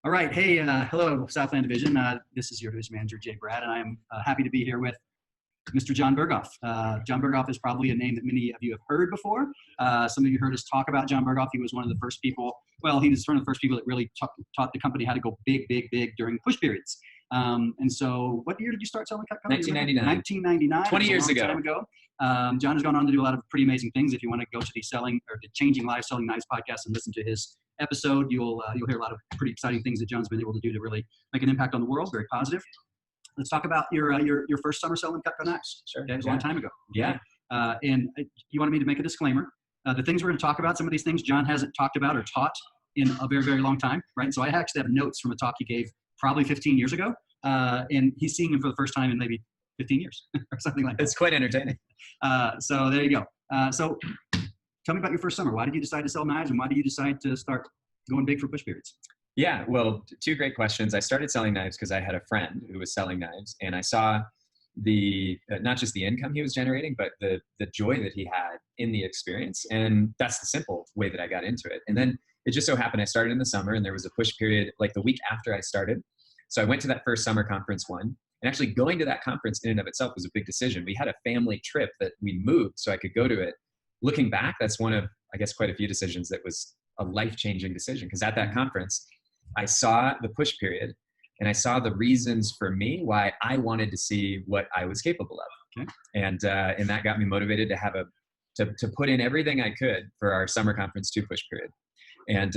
All right. Hey, hello, Southland Division. This is your division manager, Jay Brad, and I'm happy to be here with Mr. John Berghoff. John Berghoff is probably a name that many of you have heard before. Some of you heard us talk about John Berghoff. He was one of the first people, well, he was one of the first people that really taught the company how to go big, big, big during push periods. And so what year did you start selling Cutco? 1999. 1999. 20 years ago. Time ago. John has gone on to do a lot of pretty amazing things. If you want to go to the Changing Lives Selling Knives podcast and listen to his episode, you'll hear a lot of pretty exciting things that John's been able to do to really make an impact on the world. Very positive. Let's talk about your first summer selling Cutco knives. Sure. Okay, it was a long time ago. Yeah. And you wanted me to make a disclaimer. The things we're going to talk about, some of these things John hasn't talked about or taught in a very, very long time, right? So I actually have notes from a talk he gave probably 15 years ago. And he's seeing him for the first time in maybe 15 years or something like that. It's quite entertaining. So there you go. So tell me about your first summer. Why did you decide to sell knives, and why did you decide to start going big for push periods? Yeah, well, two great questions. I started selling knives because I had a friend who was selling knives, and I saw the not just the income he was generating, but the joy that he had in the experience. And that's the simple way that I got into it. And then it just so happened I started in the summer, and there was a push period like the week after I started. So I went to that first summer conference one, and actually going to that conference in and of itself was a big decision. We had a family trip that we moved so I could go to it. Looking back, that's one of, I guess, quite a few decisions that was a life-changing decision, because at that conference, I saw the push period, and I saw the reasons for me why I wanted to see what I was capable of. Okay. And that got me motivated to have to put in everything I could for our summer conference 2 push period. And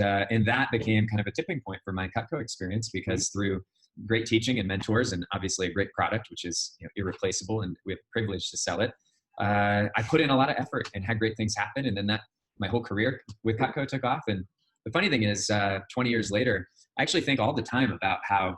that became kind of a tipping point for my Cutco experience, because through great teaching and mentors, and obviously a great product, which is irreplaceable, and we have the privilege to sell it, I put in a lot of effort and had great things happen. And then my whole career with Cutco took off. And the funny thing is, 20 years later, I actually think all the time about how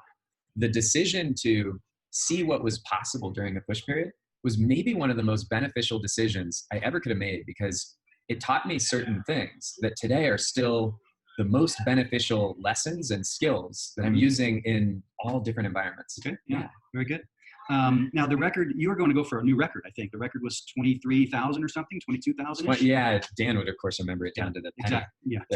the decision to see what was possible during a push period was maybe one of the most beneficial decisions I ever could have made, because it taught me certain things that today are still the most beneficial lessons and skills that I'm using in all different environments. Okay. Yeah. Very good. Now the record, you were going to go for a new record. I think the record was 23,000 or something, 22,000. Well, yeah. Dan would of course remember it down to the penny.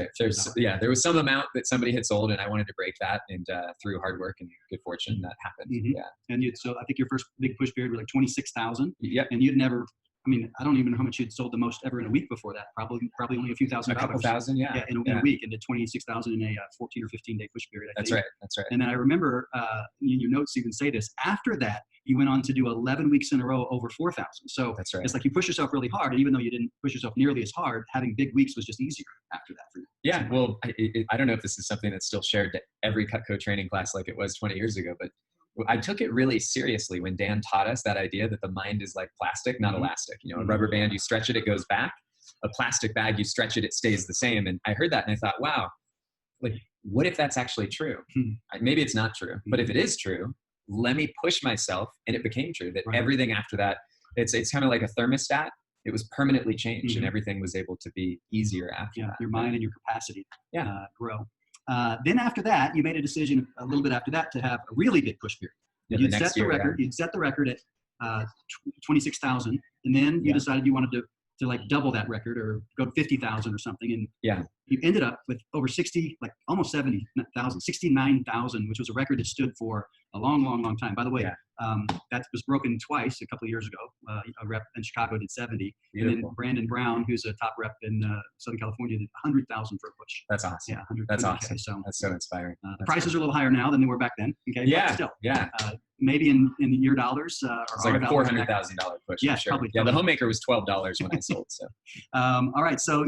Exactly. Yeah. There was some amount that somebody had sold, and I wanted to break that, and through hard work and good fortune that happened. Mm-hmm. Yeah. And so I think your first big push period was like 26,000. Yep. And you'd never, I mean, I don't even know how much you'd sold the most ever in a week before that. Probably only a few $1,000. A couple thousand, yeah. In a week, and did 26,000 in a 14 or 15 day push period. That's right. That's right. And then I remember in your notes even say this. After that, you went on to do 11 weeks in a row over 4,000. So that's right. It's like you push yourself really hard, and even though you didn't push yourself nearly as hard, having big weeks was just easier after that for you. Yeah. Well, I don't know if this is something that's still shared to every Cutco training class like it was 20 years ago, but I took it really seriously when Dan taught us that idea that the mind is like plastic, not elastic. A rubber band, you stretch it, it goes back. A plastic bag, you stretch it, it stays the same. And I heard that and I thought, wow, like, what if that's actually true? Maybe it's not true, but if it is true, let me push myself. And it became true that everything after that, it's kind of like a thermostat. It was permanently changed, and everything was able to be easier after that. Your mind and your capacity grow. Then after that, you made a decision a little bit after that to have a really big push period. You'd set the record. You'd set the record at 26,000, and then you decided you wanted to like double that record or go to 50,000 or something. And you ended up with over 60, like almost 70,000, 69,000, which was a record that stood for a long, long, long time. By the way, that was broken twice a couple of years ago. A rep in Chicago did 70. Beautiful. And then Brandon Brown, who's a top rep in Southern California, did 100,000 for a push. That's awesome. Yeah, 100. That's awesome. So, that's so inspiring. The prices are a little higher now than they were back then. Okay. Yeah. But still. Yeah. Maybe in your dollars. It's like a $400,000 push. Yeah, sure. probably. Yeah, the homemaker was $12 when I sold. So. All right. So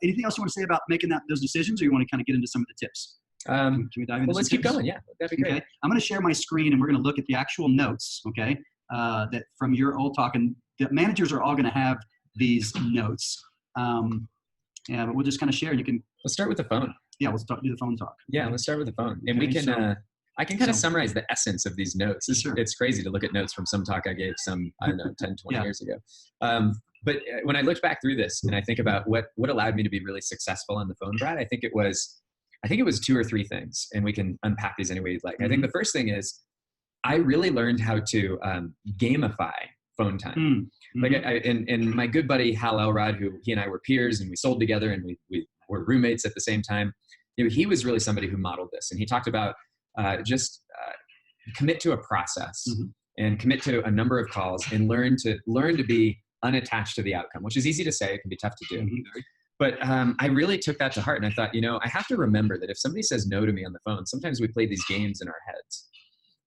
anything else you want to say about making those decisions, or you want to kind of get into some of the tips? Can we dive into let's keep going. Yeah, that'd be great. Okay. I'm going to share my screen, and we're going to look at the actual notes, okay, that from your old talk. And the managers are all going to have these notes. But we'll just kind of share. Let's start with the phone. Yeah, let's do the phone talk. Yeah, let's start with the phone. And we can, I can kind of summarize the essence of these notes. It's crazy to look at notes from some talk I gave some, 10, 20 years ago. But when I looked back through this and I think about what allowed me to be really successful on the phone, Brad, I think it was 2 or 3 things, and we can unpack these any way you'd like. I think the first thing is I really learned how to gamify phone time. Like and my good buddy Hal Elrod, who he and I were peers and we sold together and we were roommates at the same time. he was really somebody who modeled this. And he talked about just commit to a process and commit to a number of calls and learn to be unattached to the outcome, which is easy to say. It can be tough to do. But I really took that to heart. And I thought, I have to remember that if somebody says no to me on the phone, sometimes we play these games in our heads.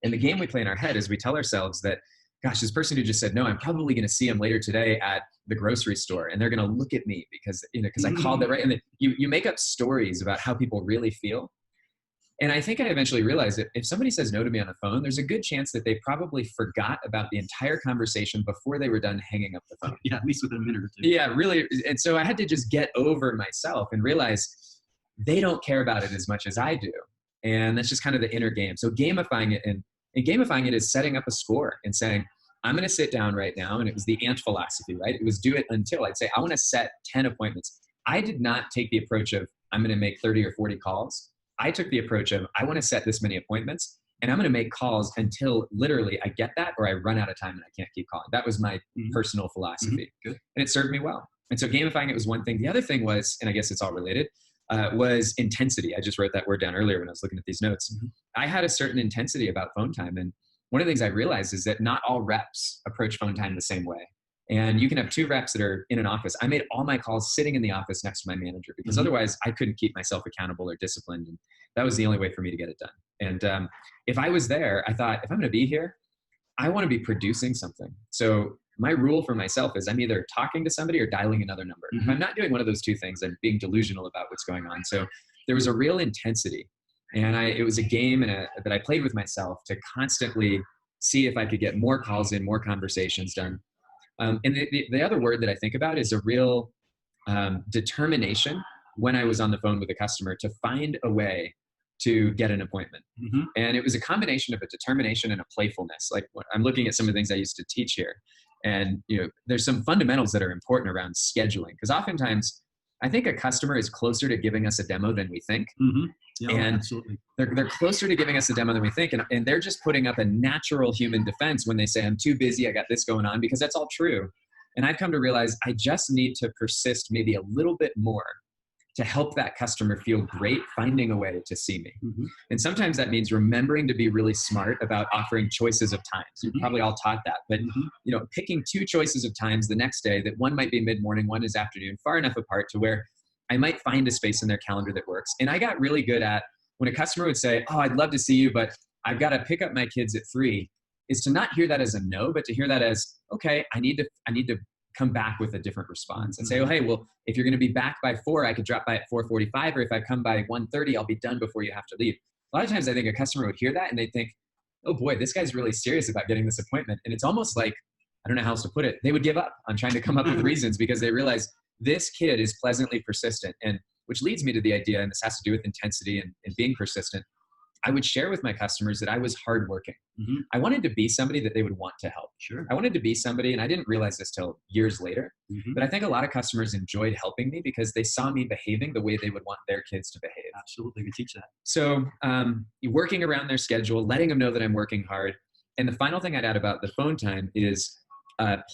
And the game we play in our head is we tell ourselves that, gosh, this person who just said no, I'm probably going to see them later today at the grocery store, and they're going to look at me because I called it right. And you make up stories about how people really feel. And I think I eventually realized that if somebody says no to me on the phone, there's a good chance that they probably forgot about the entire conversation before they were done hanging up the phone. Yeah, at least within a minute or two. Yeah, really. And so I had to just get over myself and realize they don't care about it as much as I do. And that's just kind of the inner game. So gamifying it, and gamifying it is setting up a score and saying, I'm going to sit down right now. And it was the ant philosophy, right? It was do it until. I'd say, I want to set 10 appointments. I did not take the approach of, I'm going to make 30 or 40 calls. I took the approach of, I want to set this many appointments, and I'm going to make kind until literally I get that or I run out of time and I can't keep calling. That was my personal philosophy. Good. And it served me well. And so gamifying it was one thing. The other thing was, and I guess it's all related, was intensity. I just wrote that word down earlier when I was looking at these notes. I had a certain intensity about phone time. And one of the things I realized is that not all reps approach phone time the same way. And you can have two reps that are in an office. I made all my calls sitting in the office next to my manager because otherwise I couldn't keep myself accountable or disciplined. And that was the only way for me to get it done. And if I was there, I thought, if I'm going to be here, I want to be producing something. So my rule for myself is I'm either talking to somebody or dialing another number. If I'm not doing one of those two things, I'm being delusional about what's going on. So there was a real intensity. And it was a game that I played with myself to constantly see if I could get more calls in, more conversations done. And the other word that I think about is a real determination when I was on the phone with a customer to find a way to get an appointment. And it was a combination of a determination and a playfulness. Like I'm looking at some of the things I used to teach here. And there's some fundamentals that are important around scheduling, because oftentimes I think a customer is closer to giving us a demo than we think. Yeah, and absolutely. They're closer to giving us a demo than we think. And they're just putting up a natural human defense when they say, I'm too busy, I got this going on, because that's all true. And I've come to realize I just need to persist maybe a little bit more to help that customer feel great finding a way to see me. And sometimes that means remembering to be really smart about offering choices of times. You're probably all taught that, but picking two choices of times the next day, that one might be mid-morning, one is afternoon, far enough apart to where I might find a space in their calendar that works. And I got really good at when a customer would say, oh, I'd love to see you, but I've got to pick up my kids at 3, is to not hear that as a no, but to hear that as, okay, I need to come back with a different response and say, oh, hey, well, if you're going to be back by 4, I could drop by at 4:45, or if I come by 1:30, I'll be done before you have to leave. A lot of times I think a customer would hear that and they'd think, oh boy, this guy's really serious about getting this appointment. And it's almost like, I don't know how else to put it, they would give up on trying to come up with reasons because they realize this kid is pleasantly persistent. And which leads me to the idea, and this has to do with intensity and being persistent, I would share with my customers that I was hardworking. I wanted to be somebody that they would want to help. Sure. I wanted to be somebody, and I didn't realize this till years later, but I think a lot of customers enjoyed helping me because they saw me behaving the way they would want their kids to behave. Absolutely, we teach that. So working around their schedule, letting them know that I'm working hard. And the final thing I'd add about the phone time is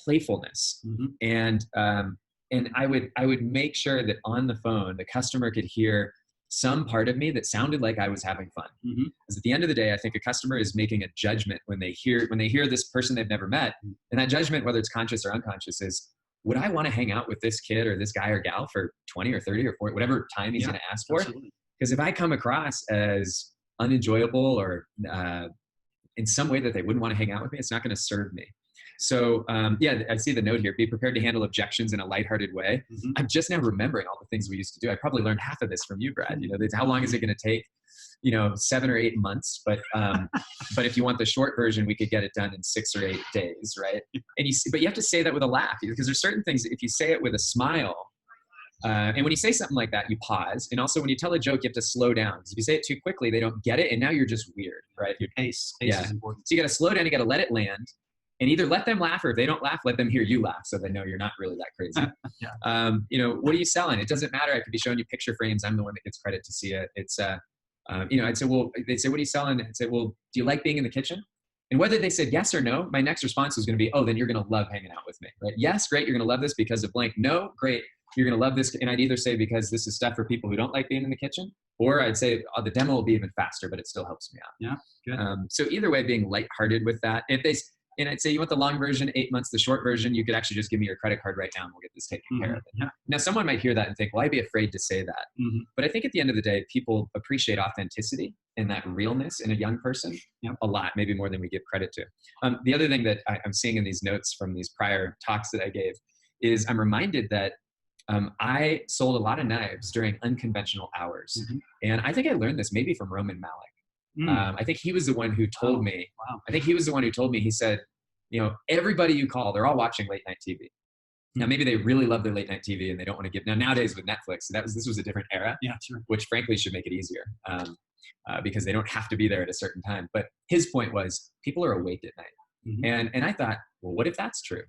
playfulness. And I would make sure that on the phone, the customer could hear some part of me that sounded like I was having fun. Because at the end of the day, I think a customer is making a judgment when they hear this person they've never met. And that judgment, whether it's conscious or unconscious, is, would I want to hang out with this kid or this guy or gal for 20 or 30 or 40, whatever time he's going to ask for? Because if I come across as unenjoyable or in some way that they wouldn't want to hang out with me, it's not going to serve me. So I see the note here, be prepared to handle objections in a lighthearted way. I'm just now remembering all the things we used to do. I probably learned half of this from you, Brad. How long is it going to take? 7 or 8 months, but if you want the short version, we could get it done in 6 or 8 days, right? But you have to say that with a laugh, because there's certain things, if you say it with a smile, and when you say something like that, you pause. And also when you tell a joke, you have to slow down. Because if you say it too quickly, they don't get it. And now you're just weird, right? Your pace is important. So you got to slow down, you got to let it land. And either let them laugh, or if they don't laugh, let them hear you laugh so they know you're not really that crazy. What are you selling? It doesn't matter. I could be showing you picture frames. I'm the one that gets credit to see it. It's, I'd say, well, they'd say, what are you selling? I'd say, well, do you like being in the kitchen? And whether they said yes or no, my next response was going to be, oh, then you're going to love hanging out with me, right? Yes, great. You're going to love this because of blank. No, great. You're going to love this. And I'd either say, because this is stuff for people who don't like being in the kitchen, Or I'd say the demo will be even faster, but it still helps me out. Yeah, good. So either way, being lighthearted with that. And I'd say you want the long version, 8 months, the short version, you could actually just give me your credit card right now and we'll get this taken care of. Yeah. Now, someone might hear that and think, well, I'd be afraid to say that. But I think at the end of the day, people appreciate authenticity and that realness in a young person a lot, maybe more than we give credit to. The other thing that I'm seeing in these notes from these prior talks that I gave is I'm reminded that I sold a lot of knives during unconventional hours. And I think I learned this maybe from Roman Malik. I think he was the one who told me, he said, everybody you call, they're all watching late night TV. Now, maybe they really love their late night TV and they don't want to give. Now, nowadays with Netflix, this was a different era, which frankly should make it easier because they don't have to be there at a certain time. But his point was people are awake at night. And I thought, well, what if that's true?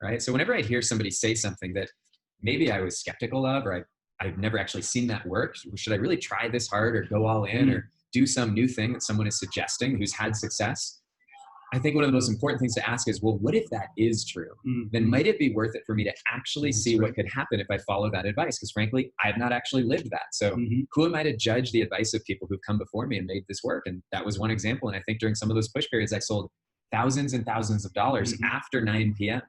Right. So whenever I hear somebody say something that maybe I was skeptical of, or I've never actually seen that work, should I really try this hard or go all in or do some new thing that someone is suggesting who's had success? I think one of the most important things to ask is, well, what if that is true? Then might it be worth it for me to actually see what could happen if I follow that advice? Because frankly, I have not actually lived that. So who am I to judge the advice of people who've come before me and made this work? And that was one example. And I think during some of those push periods, I sold thousands and thousands of dollars after 9 p.m.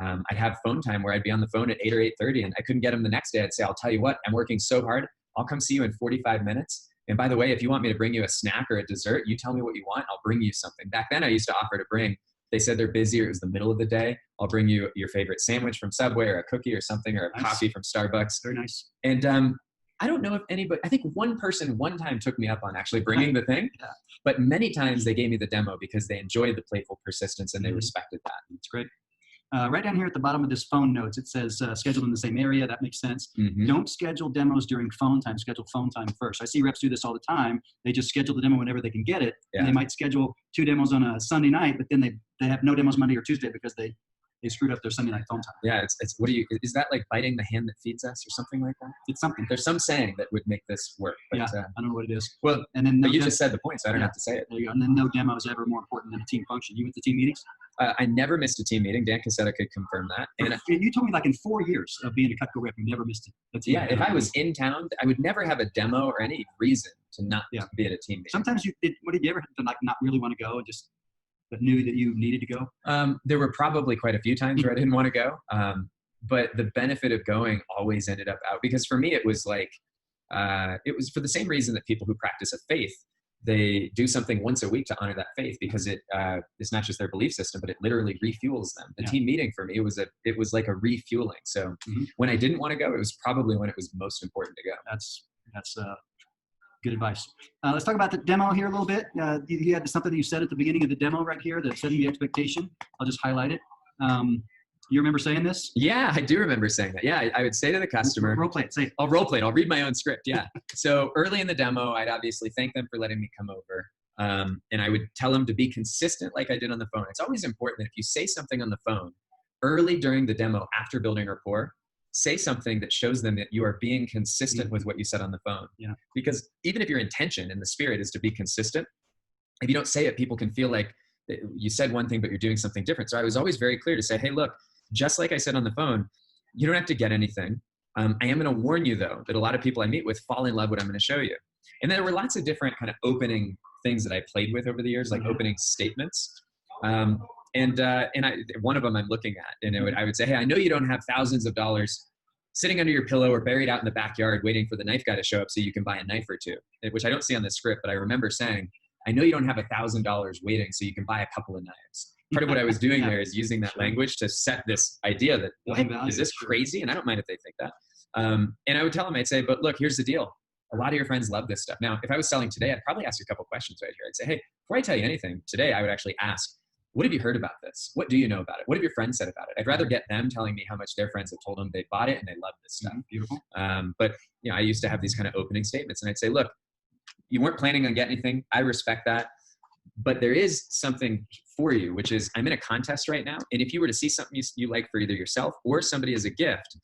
I'd have phone time where I'd be on the phone at 8 or 8:30 and I couldn't get them the next day. I'd say, I'll tell you what, I'm working so hard. I'll come see you in 45 minutes. And by the way, if you want me to bring you a snack or a dessert, you tell me what you want. I'll bring you something. Back then I used to offer to bring, they said they're busy or it was the middle of the day. I'll bring you your favorite sandwich from Subway or a cookie or something or a coffee from Starbucks. Very nice. And I don't know if anybody, I think one person one time took me up on actually bringing the thing, but many times they gave me the demo because they enjoyed the playful persistence and they respected that. That's great. Right down here at the bottom of this phone notes, it says scheduled in the same area. That makes sense. Don't schedule demos during phone time. Schedule phone time first. I see reps do this all the time. They just schedule the demo whenever they can get it. And they might schedule 2 demos on a Sunday night, but then they have no demos Monday or Tuesday because they screwed up their Sunday night phone time. Yeah, it's is that like biting the hand that feeds us or something like that? It's something. There's some saying that would make this work. But, I don't know what it is. Well, and then you just said the point, so I don't have to say it. There you go. And then no demo is ever more important than a team function. You went to team meetings? I never missed a team meeting. Dan Cassetta could confirm that. And you told me like in 4 years of being a Cutco rep, you never missed a team meeting. If I was in town, I would never have a demo or any reason to not be at a team meeting. Sometimes did you ever have to like not really want to go and just but knew that you needed to go? There were probably quite a few times where I didn't want to go. But the benefit of going always ended up out because for me, it was like, it was for the same reason that people who practice a faith, they do something once a week to honor that faith because it's not just their belief system, but it literally refuels them. The team meeting for me, it was like a refueling. So when I didn't want to go, it was probably when it was most important to go. That's good advice. Let's talk about the demo here a little bit. You had something that you said at the beginning of the demo right here, that setting the expectation. I'll just highlight it. You remember saying this? Yeah, I do remember saying that. Yeah, I would say to the customer. Role play it, say it. I'll role play it. I'll read my own script, yeah. So early in the demo, I'd obviously thank them for letting me come over. And I would tell them to be consistent like I did on the phone. It's always important that if you say something on the phone, early during the demo, after building rapport, say something that shows them that you are being consistent with what you said on the phone. Yeah. Because even if your intention and the spirit is to be consistent, if you don't say it, people can feel like you said one thing, but you're doing something different. So I was always very clear to say, hey, look, just like I said on the phone, you don't have to get anything. I am going to warn you, though, that a lot of people I meet with fall in love with what I'm going to show you. And there were lots of different kind of opening things that I played with over the years, like opening statements. And one of them I'm looking at, and I would say, hey, I know you don't have thousands of dollars sitting under your pillow or buried out in the backyard waiting for the knife guy to show up so you can buy a knife or two, which I don't see on the script, but I remember saying, I know you don't have $1,000 waiting so you can buy a couple of knives. Part of what I was doing there is using that language to set this idea that, what, is this crazy? And I don't mind if they think that. And I would tell them, I'd say, but look, here's the deal. A lot of your friends love this stuff. Now, if I was selling today, I'd probably ask you a couple questions right here. I'd say, hey, before I tell you anything, today I would actually ask, what have you heard about this? What do you know about it? What have your friends said about it? I'd rather get them telling me how much their friends have told them they bought it and they love this stuff. Beautiful. But I used to have these kind of opening statements, and I'd say, look, you weren't planning on getting anything. I respect that. But there is something for you, which is I'm in a contest right now. And if you were to see something you like for either yourself or somebody as a gift.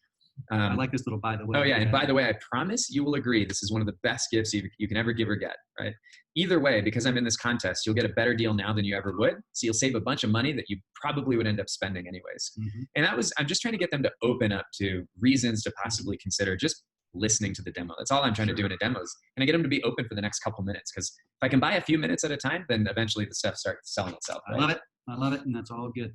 I like this little by the way. Oh, yeah. And by the way, I promise you will agree this is one of the best gifts you can ever give or get, right? Either way, because I'm in this contest, you'll get a better deal now than you ever would. So you'll save a bunch of money that you probably would end up spending anyways. And I'm just trying to get them to open up to reasons to possibly consider just listening to the demo. That's all I'm trying to do in a demo is, can I get them to be open for the next couple minutes? Because if I can buy a few minutes at a time, then eventually the stuff starts selling itself. Right? I love it. And that's all good.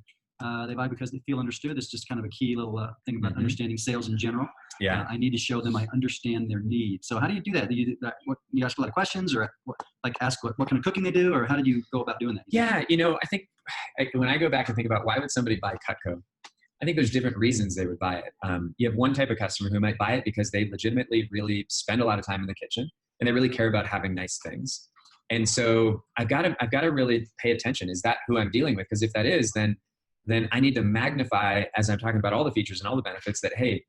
They buy because they feel understood. It's just kind of a key little thing about understanding sales in general. Yeah. I need to show them I understand their needs. So how do you do that? Do you, you ask a lot of questions, or ask what kind of cooking they do, or how did you go about doing that? Yeah. I think when I go back and think about why would somebody buy Cutco, I think there's different reasons they would buy it. You have one type of customer who might buy it because they legitimately really spend a lot of time in the kitchen and they really care about having nice things. And so I've got to really pay attention. Is that who I'm dealing with? Because if that is, then I need to magnify, as I'm talking about all the features and all the benefits, that, hey,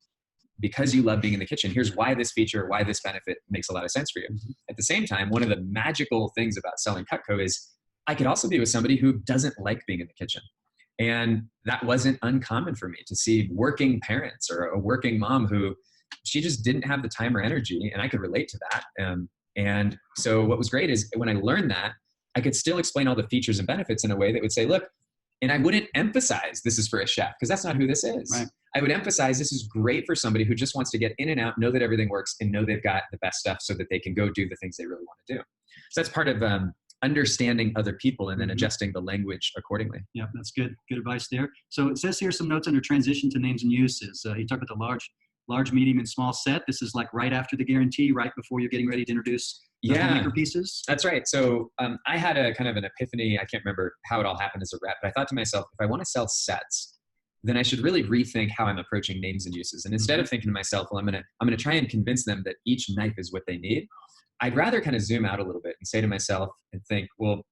because you love being in the kitchen, here's why this feature, why this benefit makes a lot of sense for you. Mm-hmm. At the same time, one of the magical things about selling Cutco is I could also be with somebody who doesn't like being in the kitchen. And that wasn't uncommon for me to see working parents or a working mom who she just didn't have the time or energy, and I could relate to that. And so what was great is when I learned that, I could still explain all the features and benefits in a way that would say, look, and I wouldn't emphasize this is for a chef, because that's not who this is. Right. I would emphasize this is great for somebody who just wants to get in and out, know that everything works, and know they've got the best stuff so that they can go do the things they really want to do. So that's part of understanding other people and then adjusting the language accordingly. Yeah, that's good. Good advice there. So it says here some notes under transition to names and uses. You talk about the large, medium, and small set. This is like right after the guarantee, right before you're getting ready to introduce the homemaker pieces. That's right. So I had a kind of an epiphany. I can't remember how it all happened as a rep, but I thought to myself, if I want to sell sets, then I should really rethink how I'm approaching names and uses. And instead of thinking to myself, well, I'm gonna try and convince them that each knife is what they need, I'd rather kind of zoom out a little bit and say to myself and think, well,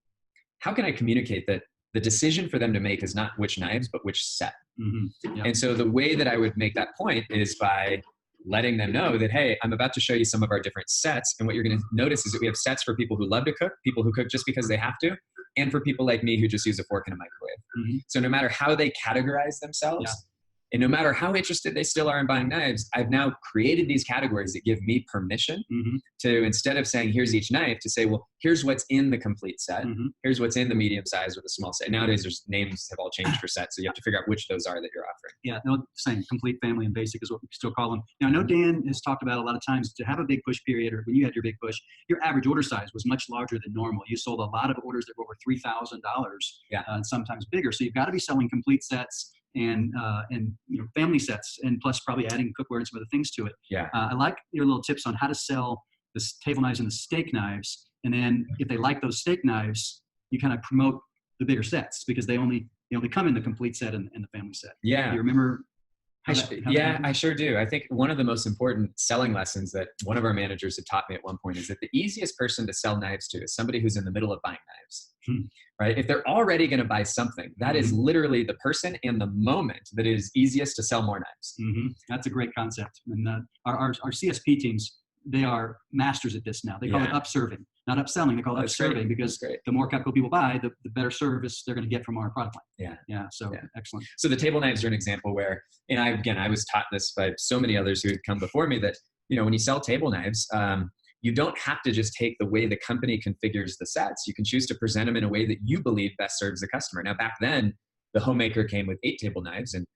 how can I communicate that the decision for them to make is not which knives, but which set? Mm-hmm. Yep. And so the way that I would make that point is by letting them know that, hey, I'm about to show you some of our different sets. And what you're going to notice is that we have sets for people who love to cook, people who cook just because they have to, and for people like me who just use a fork and a microwave. Mm-hmm. So no matter how they categorize themselves, and no matter how interested they still are in buying knives, I've now created these categories that give me permission to, instead of saying, here's each knife, to say, well, here's what's in the complete set. Here's what's in the medium size or the small set. Nowadays, there's names have all changed for sets, so you have to figure out which those are that you're offering. Yeah, no, same. Complete, family, and basic is what we still call them. Now, I know Dan has talked about a lot of times to have a big push period, or when you had your big push, your average order size was much larger than normal. You sold a lot of orders that were over $3,000, and sometimes bigger. So you've got to be selling complete sets and family sets, and plus probably adding cookware and some other things to it. Yeah. I like your little tips on how to sell the table knives and the steak knives. And then if they like those steak knives, you kind of promote the bigger sets because they only come in the complete set and the family set. Yeah. Do you remember? I sure do. I think one of the most important selling lessons that one of our managers had taught me at one point is that the easiest person to sell knives to is somebody who's in the middle of buying knives, right? If they're already going to buy something, that is literally the person and the moment that is easiest to sell more knives. That's a great concept. And our CSP teams, they are masters at this now. They call it upserving, not upselling. They call it upserving because the more Cutco people buy, the better service they're going to get from our product line. Excellent. So the table knives are an example where, and I was taught this by so many others who had come before me, that, when you sell table knives, you don't have to just take the way the company configures the sets. You can choose to present them in a way that you believe best serves the customer. Now, back then, the homemaker came with 8 table knives, and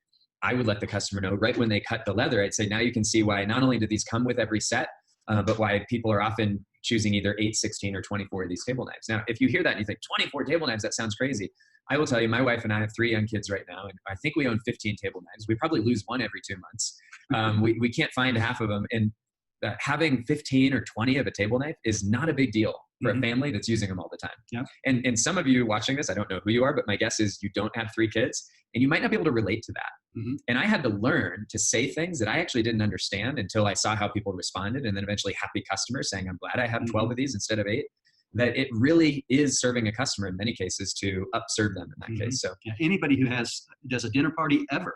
I would let the customer know right when they cut the leather. I'd say, now you can see why not only do these come with every set, but why people are often choosing either 8, 16, or 24 of these table knives. Now, if you hear that and you think 24 table knives, that sounds crazy. I will tell you, my wife and I have 3 young kids right now, and I think we own 15 table knives. We probably lose one every 2 months. We can't find half of them. And having 15 or 20 of a table knife is not a big deal for a family that's using them all the time. Yeah. And some of you watching this, I don't know who you are, but my guess is you don't have 3 kids, and you might not be able to relate to that. And I had to learn to say things that I actually didn't understand until I saw how people responded, and then eventually happy customers saying, I'm glad I have 12 of these instead of 8. That it really is serving a customer in many cases to upserve them in that case. So anybody who does a dinner party ever,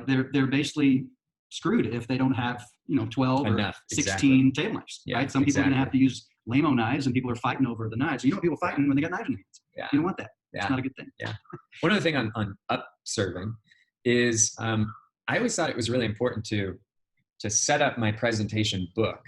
they're basically screwed if they don't have 12 or 16 table knives. Right? Some people are going to have to use lamo knives, and people are fighting over the knives. People fighting when they got knives in their hands. You don't want that. It's not a good thing. One other thing on upserving is I always thought it was really important to set up my presentation book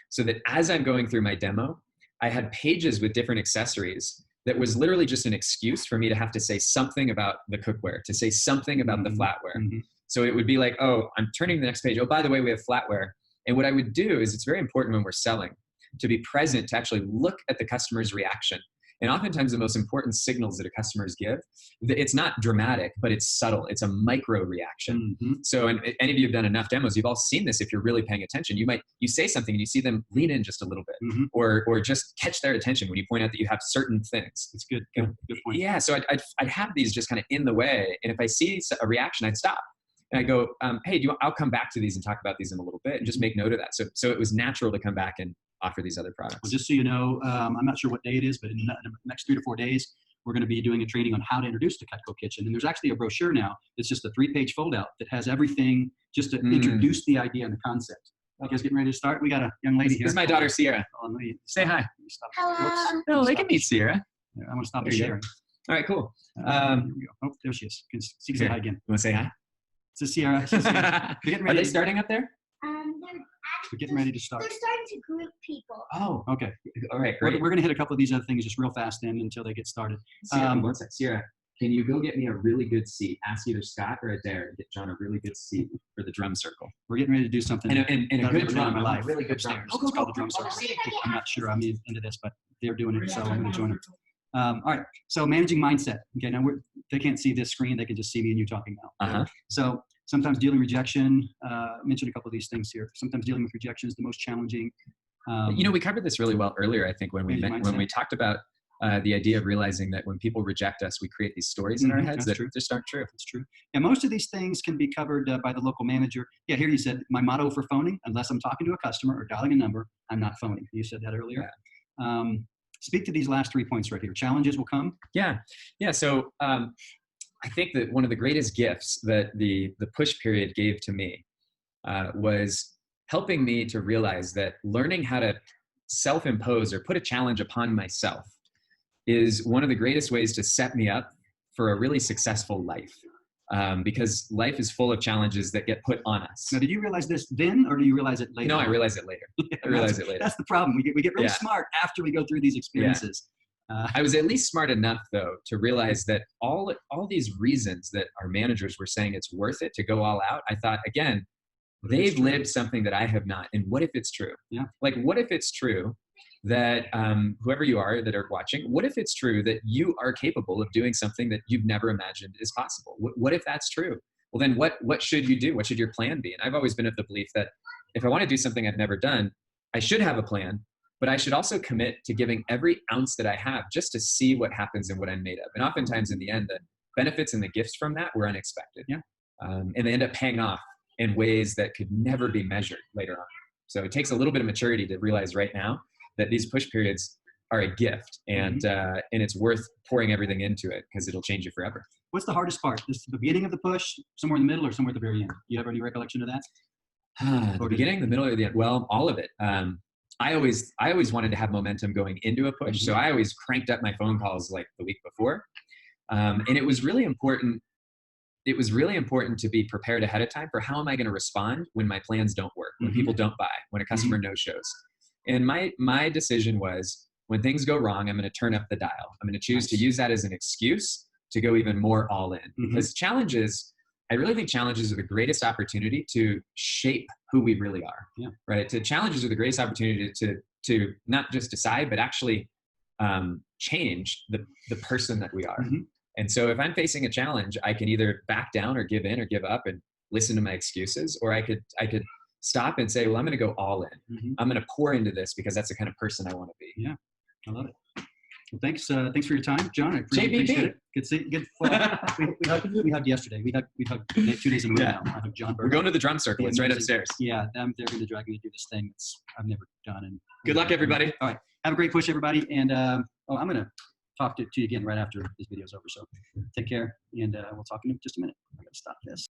so that as I'm going through my demo, I had pages with different accessories that was literally just an excuse for me to have to say something about the cookware, to say something about the flatware. So it would be like, oh, I'm turning to the next page. Oh, by the way, we have flatware. And what I would do is, it's very important when we're selling to be present, to actually look at the customer's reaction. And oftentimes the most important signals that a customers give, it's not dramatic, but it's subtle. It's a micro reaction. So, and any of you have done enough demos, you've all seen this. If you're really paying attention, you say something and you see them lean in just a little bit, or just catch their attention when you point out that you have certain things. It's good. Good point. Yeah. So I'd have these just kind of in the way. And if I see a reaction, I'd stop. And I go, hey, I'll come back to these and talk about these in a little bit, and just make note of that. So it was natural to come back and offer these other products. Well, just so you know, I'm not sure what day it is, but in the next 3 to 4 days, we're going to be doing a training on how to introduce the Cutco Kitchen. And there's actually a brochure now. It's just a 3-page fold-out that has everything just to introduce the idea and the concept. You guys getting ready to start? We got a young lady here. This is my daughter, Sierra. Say hi. Hello. No, they can meet Sierra. Yeah, I want to stop the sharing. All right, cool. Here we go. Oh, there she is. You can say hi again. You want to say hi? This is Sierra. Are they starting up there? We're getting ready to start. They're starting to group people. Oh, okay. All right, great. We're going to hit a couple of these other things just real fast then until they get started. One sec. Sierra, can you go get me a really good seat? Ask either Scott or Adair to get John a really good seat for the drum circle. We're getting ready to do something. And a good drum. In my life. Really good drum. It's called the drum circle. I'm not sure I'm into this, but they're doing it, so I'm going to join them. All right. So managing mindset. Okay. Now they can't see this screen. They can just see me and you talking now. Okay? So sometimes dealing with rejection. I mentioned a couple of these things here. Sometimes dealing with rejection is the most challenging. We covered this really well earlier, I think, when we talked about the idea of realizing that when people reject us, we create these stories in our heads that just aren't true. That's true. And most of these things can be covered by the local manager. Yeah, here you said, my motto for phoning, unless I'm talking to a customer or dialing a number, I'm not phoning. You said that earlier. Yeah. Speak to these last 3 points right here. Challenges will come. Yeah. So I think that one of the greatest gifts that the push period gave to me was helping me to realize that learning how to self-impose or put a challenge upon myself is one of the greatest ways to set me up for a really successful life. Because life is full of challenges that get put on us. Now, did you realize this then, or do you realize it later? No, I realized it later. I realized it later. That's the problem. We get really smart after we go through these experiences. I was at least smart enough, though, to realize that all these reasons that our managers were saying it's worth it to go all out, I thought, again, they've lived something that I have not. And what if it's true? Yeah. Like, what if it's true that whoever you are that are watching, what if it's true that you are capable of doing something that you've never imagined is possible? What if that's true? Well, then what should you do? What should your plan be? And I've always been of the belief that if I want to do something I've never done, I should have a plan, but I should also commit to giving every ounce that I have just to see what happens and what I'm made of. And oftentimes in the end, the benefits and the gifts from that were unexpected. Yeah. And they end up paying off in ways that could never be measured later on. So it takes a little bit of maturity to realize right now that these push periods are a gift, and it's worth pouring everything into it because it'll change you forever. What's the hardest part? Is the beginning of the push, somewhere in the middle, or somewhere at the very end? Do you have any recollection of that? The beginning, the middle, or the end? Well, all of it. I always wanted to have momentum going into a push, so I always cranked up my phone calls like the week before, and it was really important. It was really important to be prepared ahead of time for how am I going to respond when my plans don't work, when people don't buy, when a customer no-shows. And my decision was, when things go wrong, I'm going to turn up the dial. I'm going to choose to use that as an excuse to go even more all in. Because I really think challenges are the greatest opportunity to shape who we really are. Yeah. Right? Challenges are the greatest opportunity to not just decide, but actually change the person that we are. And so if I'm facing a challenge, I can either back down or give in or give up and listen to my excuses, or I could stop and say, well, I'm going to go all in. I'm going to pour into this because that's the kind of person I want to be. Yeah, I love it. Well, thanks for your time, John. I appreciate it. Good to see you. We hugged yesterday. We hugged 2 days in a row now. I hugged John Berghoff. We're going to the drum circle. It's right upstairs. Yeah, they're going to drag me to do this thing I've never done. And good luck, everybody. All right, have a great push, everybody. And I'm going to talk to you again right after this video is over. So take care, and we'll talk in just a minute. I got to stop this.